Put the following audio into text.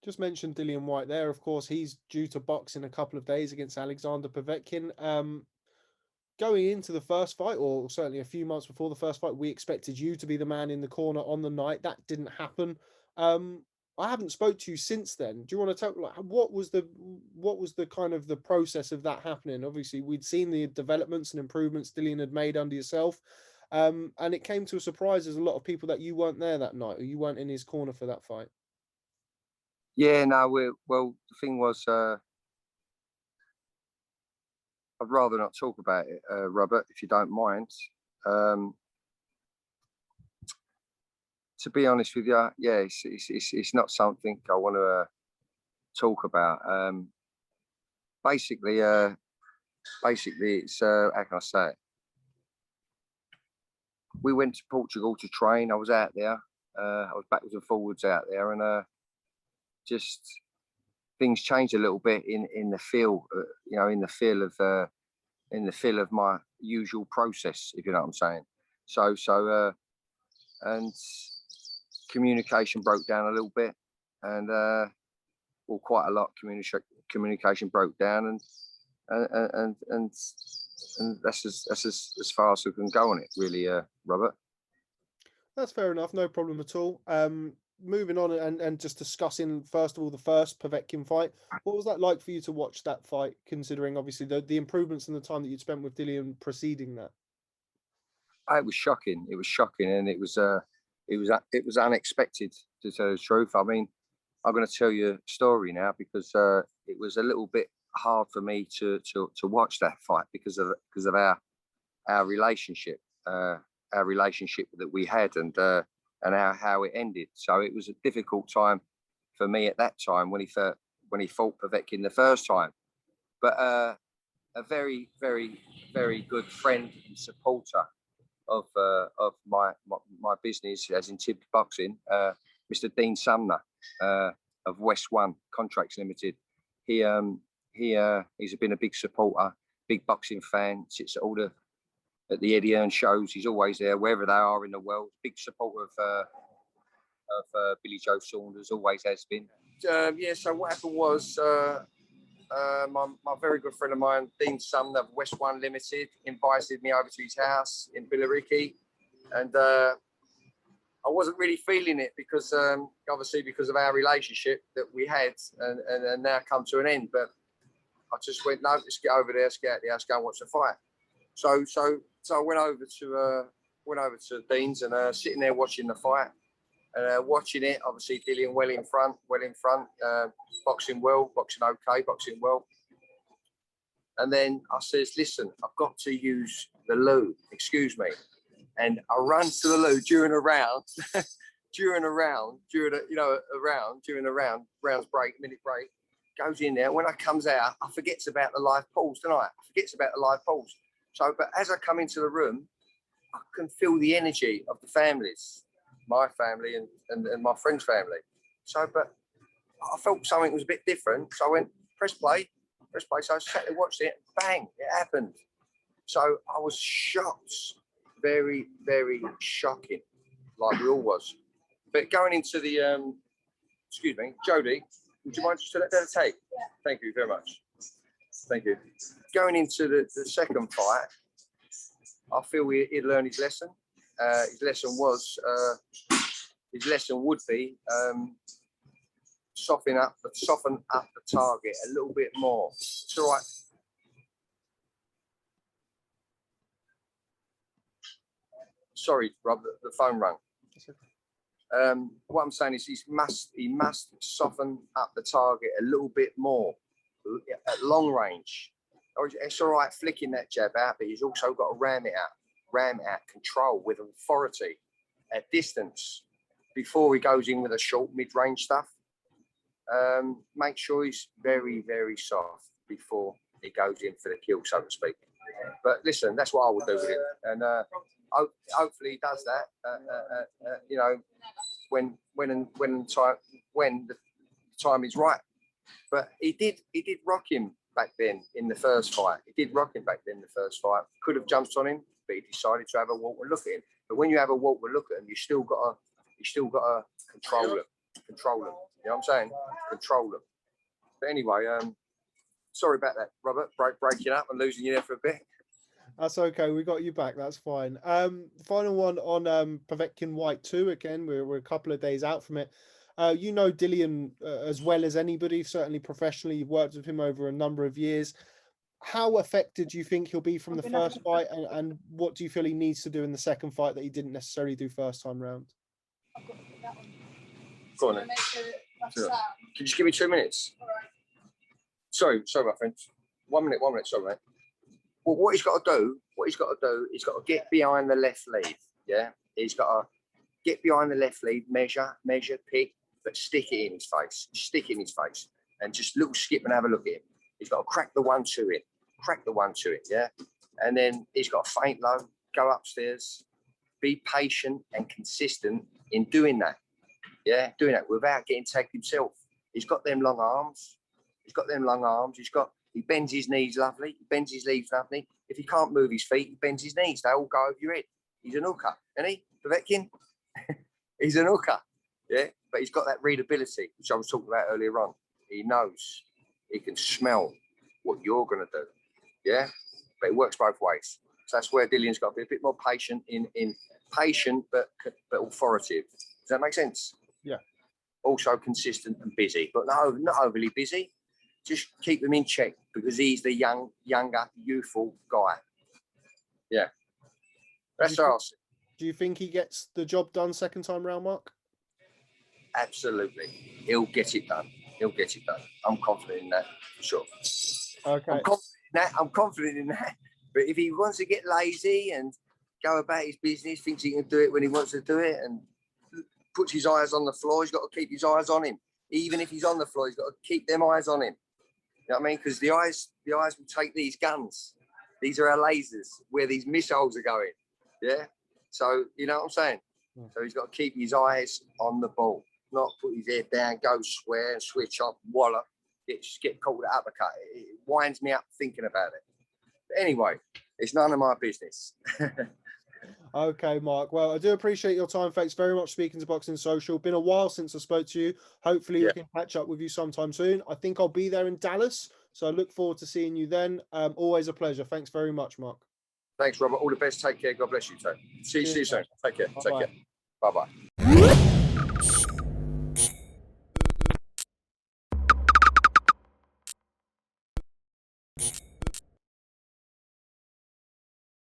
Just mentioned Dillian Whyte there. Of course, he's due to box in a couple of days against Alexander Povetkin. Going into the first fight, or certainly a few months before the first fight, we expected you to be the man in the corner on the night. That didn't happen. I haven't spoke to you since then. Do you want to tell, like, what was the kind of the process of that happening? Obviously, we'd seen the developments and improvements Dillian had made under yourself, and it came to a surprise as a lot of people that you weren't there that night, or you weren't in his corner for that fight. Yeah, no, well, the thing was, I'd rather not talk about it, Robert, if you don't mind. To be honest with you, yeah, it's not something I want to talk about. Basically, it's how can I say it? We went to Portugal to train. I was out there. I was backwards and forwards out there, and just things changed a little bit in the feel, in the feel of my usual process, if you know what I'm saying. So and communication broke down a little bit, and well, quite a lot. Communication broke down, and that's as far as we can go on it, really, Robert. That's fair enough. No problem at all. Moving on and just discussing, first of all, the first Povetkin fight. What was that like for you to watch that fight, considering obviously the improvements in the time that you'd spent with Dillian preceding that? It was shocking. It was shocking, and it was unexpected, to tell the truth. I mean, I'm going to tell you a story now, because it was a little bit hard for me to watch that fight because of our relationship, that we had, and how it ended. So it was a difficult time for me at that time when he fought Povetkin the first time. But a very, very, very good friend and supporter of my business, as in Tibbs Boxing, Mr. Dean Sumner of West One Contracts Limited. He's been a big supporter, big boxing fan. Sits at the Eddie Earn shows. He's always there, wherever they are in the world. Big supporter of Billy Joe Saunders, always has been. Yeah. So what happened was, my very good friend of mine, Dean Sumner of West One Limited, invited me over to his house in Billericay, and I wasn't really feeling it because obviously because of our relationship that we had, and now come to an end. But I just went, no, let's get over there, let's get out there, let's go and watch the fight. So I went over to Dean's, and sitting there watching the fight, and watching it. Obviously, Dillian well in front, boxing well, boxing okay, boxing well. And then I says, listen, I've got to use the loo, excuse me. And I run to the loo during a round, during a round, rounds break, minute break, goes in there. When I comes out, I forgets about the live pulse, don't I? I forgets about the live pulse. So, but as I come into the room, I can feel the energy of the families, my family and my friend's family. So, but I felt something was a bit different. So I went, press play. So I sat there, watched it, bang, it happened. So I was shocked, very, very shocking, like we all was. But going into the, excuse me, Jodie, would you mind just to let that take? Yeah. Thank you very much. Thank you. Going into the second fight, I feel he'd learned his lesson. His lesson would be soften up the target a little bit more. It's all right. Sorry, Rob, the phone rang. What I'm saying is he must soften up the target a little bit more at long range. It's all right flicking that jab out, but he's also got to ram it out, control with authority at distance before he goes in with a short mid-range stuff. Make sure he's very, very soft before he goes in for the kill, so to speak. But listen, that's what I would do with him, and hopefully he does that. When the time is right. But he did rock him back then in the first fight. Could have jumped on him, but he decided to have a walk and look at him. But when you have a walk and look at him, you still got to control him. You You know what I'm saying? Control them. But anyway, sorry about that, Robert. Breaking up and losing you there for a bit. That's okay. We got you back. That's fine. Final one on Povetkin Whyte 2. Again, we're a couple of days out from it. You know Dillian as well as anybody, certainly professionally. You've worked with him over a number of years. How affected do you think he'll be from the first fight, and what do you feel he needs to do in the second fight that he didn't necessarily do first time round? Go on then. Can you just give me 2 minutes? All right. Sorry, my friend. 1 minute, sorry, mate. Well, what he's got to do, he's got to get behind the left lead. Yeah, he's got to get behind the left lead, measure, pick, but stick it in his face, and just little skip and have a look at him. He's got to crack the 1-2 in, yeah, and then he's got to feint low, go upstairs, be patient and consistent in doing that. Yeah, doing that without getting tagged himself. He's got them long arms. He bends his knees lovely. He bends his legs lovely. If he can't move his feet, he bends his knees. They all go over your head. He's an hooker, isn't he? Povetkin? He's an hooker. Yeah, but he's got that readability, which I was talking about earlier on. He knows. He can smell what you're going to do. Yeah, but it works both ways. So that's where Dillian's got to be a bit more patient patient, but authoritative. Does that make sense? Yeah. Also consistent and busy, but not overly busy. Just keep him in check because he's the younger, youthful guy. Yeah. That's all. Do you think he gets the job done second time round, Mark? Absolutely. He'll get it done. I'm confident in that for sure. Okay. I'm confident in that. But if he wants to get lazy and go about his business, thinks he can do it when he wants to do it, and puts his eyes on the floor, he's got to keep his eyes on him. Even if he's on the floor, he's got to keep them eyes on him. You know what I mean? Because the eyes will take these guns. These are our lasers where these missiles are going. Yeah. So you know what I'm saying? Yeah. So he's got to keep his eyes on the ball, not put his head down, go swear and switch off, wallop, get caught with an uppercut. It winds me up thinking about it. But anyway, it's none of my business. Okay, Mark. Well, I do appreciate your time. Thanks very much speaking to Boxing Social. Been a while since I spoke to you. Hopefully we can catch up with you sometime soon. I think I'll be there in Dallas, so I look forward to seeing you then. Always a pleasure. Thanks very much, Mark. Thanks, Robert. All the best. Take care. God bless you, too. See you soon. Take care. Bye-bye. Take care. Bye-bye.